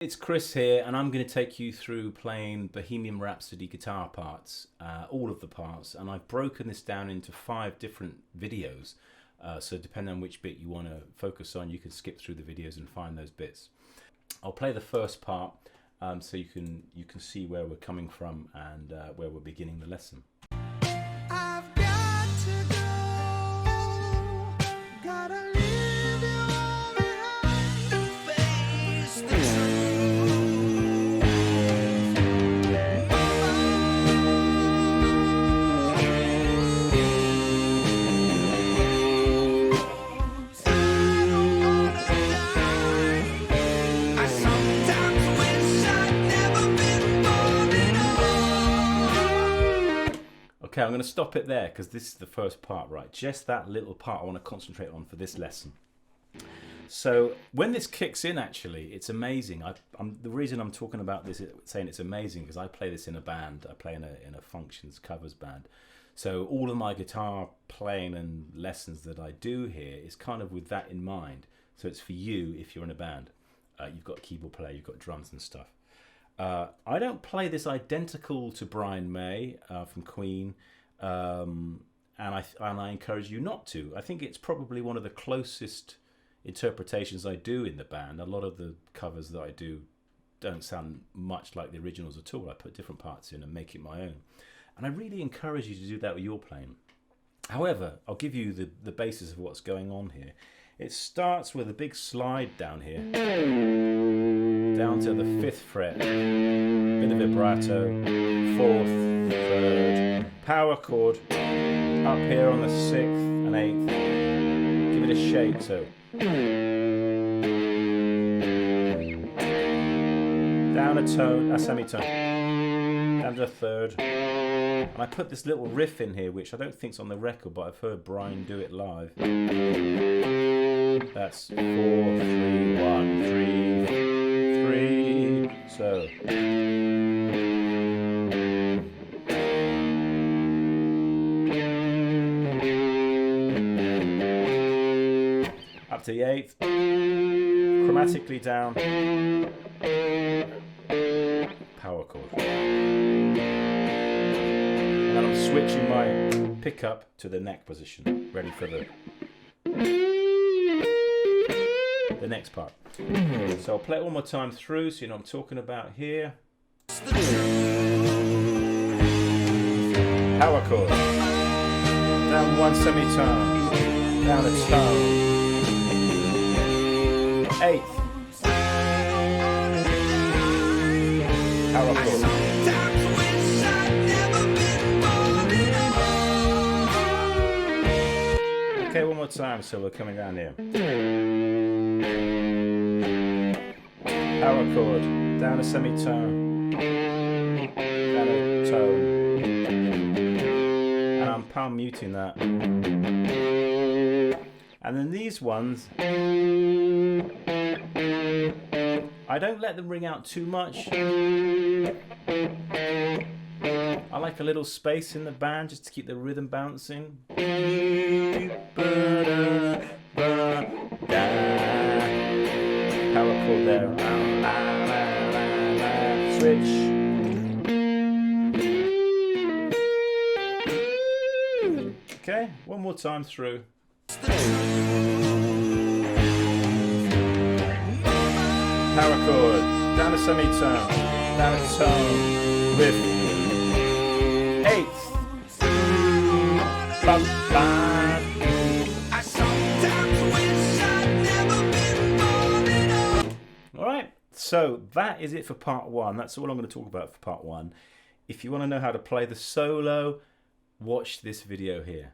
It's Chris here, and I'm going to take you through playing Bohemian Rhapsody guitar parts, all of the parts, and I've broken this down into 5 different videos, so depending on which bit you want to focus on, you can skip through the videos and find those bits. I'll play the first part so you can see where we're coming from and where we're beginning the lesson. I've got to go, gotta leave you all behind and face the truth. I don't wanna die. I sometimes wish I'd never been born at all. Okay, I'm going to stop it there because this is the first part, right? Just that little part I want to concentrate on for this lesson. So when this kicks in, actually, it's amazing. The reason I'm talking about this, saying it's amazing, because I play this in a band. I play in a functions covers band. So all of my guitar playing and lessons that I do here is kind of with that in mind. So it's for you if you're in a band. You've got a keyboard player, you've got drums and stuff. I don't play this identical to Brian May from Queen, and I encourage you not to. I think it's probably one of the closest interpretations I do in the band. A lot of the covers that I do don't sound much like the originals at all. I put different parts in and make it my own. And I really encourage you to do that with your playing. However, I'll give you the basis of what's going on here. It starts with a big slide down here, down to the 5th fret, bit of vibrato, 4th, 3rd, power chord, up here on the 6th and 8th, give it a shake, so down a tone, a semitone, down to a 3rd, and I put this little riff in here, which I don't think's on the record, but I've heard Brian do it live. That's 4, 3, 1, 3, 3. So up to the 8th, chromatically down, power chord. And then I'm switching my pickup to the neck position, ready for the next part. So I'll play it one more time through so you know what I'm talking about here. Power chord. Down 1 semitone. Down a tone. 8th. Power chord. Okay, one more time, so we're coming down here. Power chord, down a semitone, down a tone, and I'm palm muting that. And then these ones, I don't let them ring out too much. I like a little space in the band just to keep the rhythm bouncing. Power chord there. Switch. Okay, one more time through. Power chord, down a semitone, down a tone, riff. 8th. Bum, bum. Alright, so that is it for part 1. That's all I'm going to talk about for part 1. If you want to know how to play the solo, watch this video here.